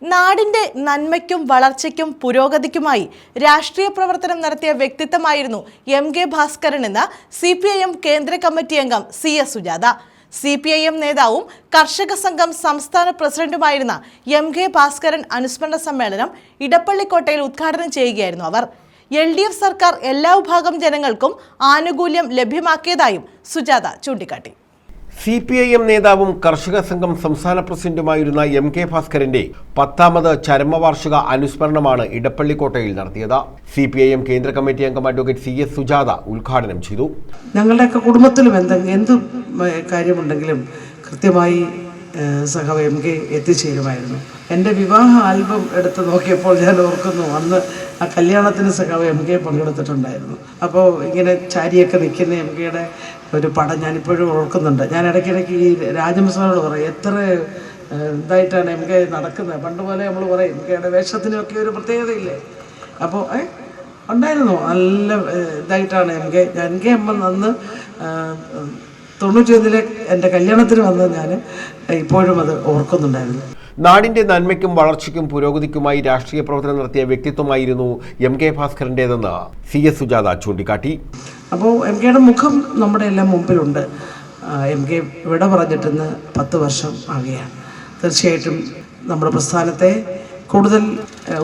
നാടിന്റെ നന്മയ്ക്കും വളർച്ചയ്ക്കും പുരോഗതിക്കുമായി രാഷ്ട്രീയ പ്രവർത്തനം നടത്തിയ വ്യക്തിത്വമായിരുന്നു എം.കെ. ഭാസ്കരൻ എന്ന CPIM കേന്ദ്ര കമ്മിറ്റി അംഗം CS സുജാത. CPIM നേതാവും കർഷക സംഘം സംസ്ഥാന പ്രസിഡന്റുമായിരുന്ന എം.കെ. ഭാസ്കരൻ അനുസ്മരണ സമ്മേളനം ഇടപ്പള്ളിക്കോട്ടയിൽ ഉദ്ഘാടനം ചെയ്യുകയായിരുന്നു അവർ. LDF സർക്കാർ എല്ലാ വിഭാഗം ജനങ്ങൾക്കും ആനുകൂല്യം ലഭ്യമാക്കിയതായും സുജാത ചൂണ്ടിക്കാട്ടി. CPIM നേതാവും കർഷക സംഘം സംസ്ഥാന പ്രസിഡന്റുമായിരുന്ന എം.കെ. ഭാസ്കരന്റെ 10ാമത് ചരമവാർഷിക അനുസ്മരണമാണ് ഇടപ്പള്ളിക്കോട്ടയിൽ നടത്തിയത്. CPIM കേന്ദ്ര കമ്മിറ്റി അംഗം അഡ്വക്കേറ്റ് CS സുജാത ഉദ്ഘാടനം ചെയ്തു. ഞങ്ങളുടെയൊക്കെ കുടുംബത്തിലും എന്ത് കാര്യമുണ്ടെങ്കിലും കൃത്യമായി സഖാവ് എം.കെ. എത്തിച്ചേരുമായിരുന്നു. എൻ്റെ വിവാഹ ആൽബം എടുത്ത് നോക്കിയപ്പോൾ ഞാൻ ഓർക്കുന്നു, അന്ന് ആ കല്യാണത്തിന് സഖാവ് എം.കെ. പങ്കെടുത്തിട്ടുണ്ടായിരുന്നു. അപ്പോൾ ഇങ്ങനെ ചാരിയൊക്കെ നിൽക്കുന്ന എം.കെയുടെ ഒരു പടം ഞാനിപ്പോഴും ഓർക്കുന്നുണ്ട്. ഞാൻ ഇടയ്ക്കിടയ്ക്ക് ഈ രാജമസാനോട് പറയും, എത്ര ഇതായിട്ടാണ് എം.കെ. നടക്കുന്നത്. പണ്ട് പോലെ നമ്മൾ പറയും എം.കെയുടെ വേഷത്തിനൊക്കെ ഒരു പ്രത്യേകതയില്ലേ. അപ്പോൾ ഉണ്ടായിരുന്നു, നല്ല ഇതായിട്ടാണ് എം.കെ. അമ്മ അന്ന് 91 എൻ്റെ കല്യാണത്തിന് വന്നത് ഞാൻ ഇപ്പോഴും അത് ഓർക്കുന്നുണ്ടായിരുന്നു. നാടിന്റെ നന്മയ്ക്കും വളർച്ചയ്ക്കും പുരോഗതിക്കുമായി രാഷ്ട്രീയ പ്രവർത്തനം നടത്തിയ വ്യക്തിത്വമായിരുന്നു എം.കെ. ഭാസ്കരൻ്റേതെന്ന് CS സുജാത ചൂണ്ടിക്കാട്ടി. അപ്പോൾ എം.കെയുടെ മുഖം നമ്മുടെ എല്ലാം മുമ്പിലുണ്ട്. എം.കെ. വിട പറഞ്ഞിട്ടെന്ന് 10 വർഷം ആകുകയാണ്. തീർച്ചയായിട്ടും നമ്മുടെ പ്രസ്ഥാനത്തെ കൂടുതൽ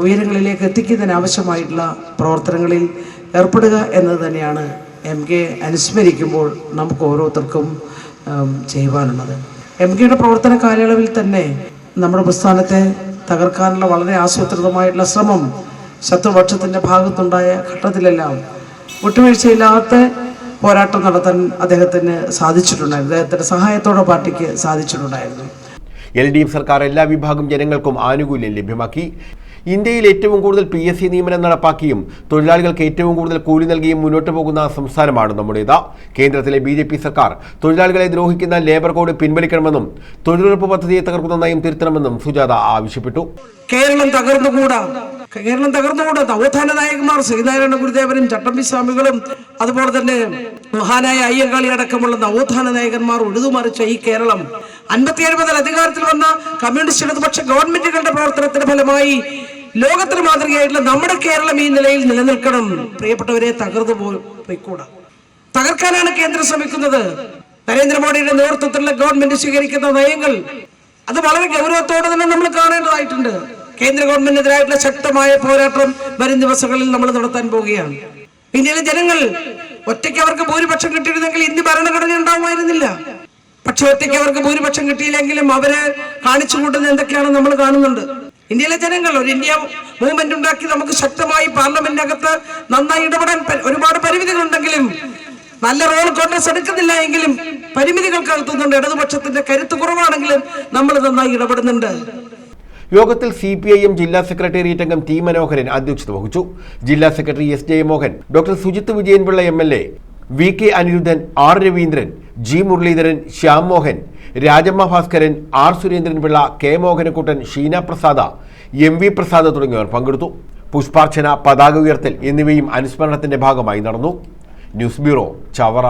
ഉയരങ്ങളിലേക്ക് എത്തിക്കുന്നതിന് ആവശ്യമായിട്ടുള്ള പ്രവർത്തനങ്ങളിൽ ഏർപ്പെടുക എന്നത് തന്നെയാണ് എം.കെ. അനുസ്മരിക്കുമ്പോൾ നമുക്ക് ഓരോരുത്തർക്കും ചെയ്യുവാനുള്ളത്. എം.കെയുടെ പ്രവർത്തന കാലയളവിൽ തന്നെ നമ്മുടെ പ്രസ്ഥാനത്തെ തകർക്കാനുള്ള വളരെ ആസൂത്രിതമായിട്ടുള്ള ശ്രമം ശത്രുപക്ഷത്തിൻ്റെ ഭാഗത്തുണ്ടായ ഘട്ടത്തിലെല്ലാം വിട്ടുവീഴ്ചയില്ലാത്ത പോരാട്ടം നടത്താൻ അദ്ദേഹത്തിന് സാധിച്ചിട്ടുണ്ടായിരുന്നു. അദ്ദേഹത്തിൻ്റെ സഹായത്തോടെ പാർട്ടിക്ക് സാധിച്ചിട്ടുണ്ടായിരുന്നു. LDF സർക്കാർ എല്ലാ വിഭാഗം ജനങ്ങൾക്കും ആനുകൂല്യം ലഭ്യമാക്കി. ഇന്ത്യയിൽ ഏറ്റവും കൂടുതൽ PSC നിയമനം നടപ്പാക്കിയും തൊഴിലാളികൾക്ക് ഏറ്റവും കൂടുതൽ കൂലി നൽകിയും മുന്നോട്ട് പോകുന്ന സംസ്ഥാനമാണ് നമ്മുടേത്. കേന്ദ്രത്തിലെ BJP സർക്കാർ തൊഴിലാളികളെ ദ്രോഹിക്കുന്ന ലേബർ കോഡ് പിൻവലിക്കണമെന്നും തൊഴിലുറപ്പ് പദ്ധതിയെ തകർക്കുന്ന നയം തിരുത്തണമെന്നും സുജാത ആവശ്യപ്പെട്ടു. കേരളം തകർന്നുകൂടാ. നവോത്ഥാന നായകന്മാർ ശ്രീനാരായണ ഗുരുദേവനും ചട്ടമ്പി സ്വാമികളും അതുപോലെ തന്നെ മഹാനായ അയ്യങ്കാളി അടക്കമുള്ള നവോത്ഥാന നായകന്മാർ ഉഴുതുമറിച്ച ഈ കേരളം 57 മുതൽ അധികാരത്തിൽ വന്ന കമ്മ്യൂണിസ്റ്റ് ഇടതുപക്ഷ ഗവൺമെന്റുകളുടെ പ്രവർത്തനത്തിന്റെ ഫലമായി ലോകത്തിന് മാതൃകയായിട്ടുള്ള നമ്മുടെ കേരളം ഈ നിലയിൽ നിലനിൽക്കണം. പ്രിയപ്പെട്ടവരെ, തകർന്നു പോയിക്കൂടാ. തകർക്കാനാണ് കേന്ദ്രം ശ്രമിക്കുന്നത്. നരേന്ദ്രമോദിയുടെ നേതൃത്വത്തിലുള്ള ഗവൺമെന്റ് സ്വീകരിക്കുന്ന നയങ്ങൾ അത് വളരെ ഗൗരവത്തോടെ തന്നെ നമ്മൾ കാണേണ്ടതായിട്ടുണ്ട്. കേന്ദ്ര ഗവൺമെന്റിനെതിരായിട്ടുള്ള ശക്തമായ പോരാട്ടം വരും ദിവസങ്ങളിൽ നമ്മൾ നടത്താൻ പോവുകയാണ്. ഇന്ത്യയിലെ ജനങ്ങൾ ഒറ്റയ്ക്ക് അവർക്ക് ഭൂരിപക്ഷം കിട്ടിയിരുന്നെങ്കിൽ ഇന്ത്യ ഭരണഘടന ഉണ്ടാവുമായിരുന്നില്ല. പക്ഷെ ഒറ്റയ്ക്ക് അവർക്ക് ഭൂരിപക്ഷം കിട്ടിയില്ലെങ്കിലും അവരെ കാണിച്ചു കൂട്ടുന്നത് എന്തൊക്കെയാണ് നമ്മൾ കാണുന്നുണ്ട്. ഇന്ത്യയിലെ ജനങ്ങൾ ഒരു ഇന്ത്യ മൂവ്മെന്റ് ഉണ്ടാക്കി നമുക്ക് ശക്തമായി പാർലമെന്റിനകത്ത് നന്നായി ഇടപെടാൻ ഒരുപാട് പരിമിതികളുണ്ടെങ്കിലും നല്ല റോൾ കോൺഗ്രസ് എടുക്കുന്നില്ല എങ്കിലും പരിമിതികൾക്കകത്തുന്നുണ്ട്. ഇടതുപക്ഷത്തിന്റെ കരുത്ത് കുറവാണെങ്കിലും നമ്മൾ നന്നായി ഇടപെടുന്നുണ്ട്. യോഗത്തിൽ CPIM ജില്ലാ സെക്രട്ടേറിയറ്റ് അംഗം T. മനോഹരൻ അധ്യക്ഷത വഹിച്ചു. ജില്ലാ secretary S. Jayamohan, doctor Sujith Vijayanpillai MLA, VK Anirudhan, R. Raveendran, G. Muraleedharan, Shyam Mohan, Rajamma Bhaskaran, R. Surendranpillai, K. Mohanakuttan, Sheena Prasada, MV Prasad തുടങ്ങിയവർ പങ്കെടുത്തു. പുഷ്പാർച്ചന, പതാക ഉയർത്തൽ എന്നിവയും അനുസ്മരണത്തിന്റെ ഭാഗമായി നടന്നു. News bureau, Chavara.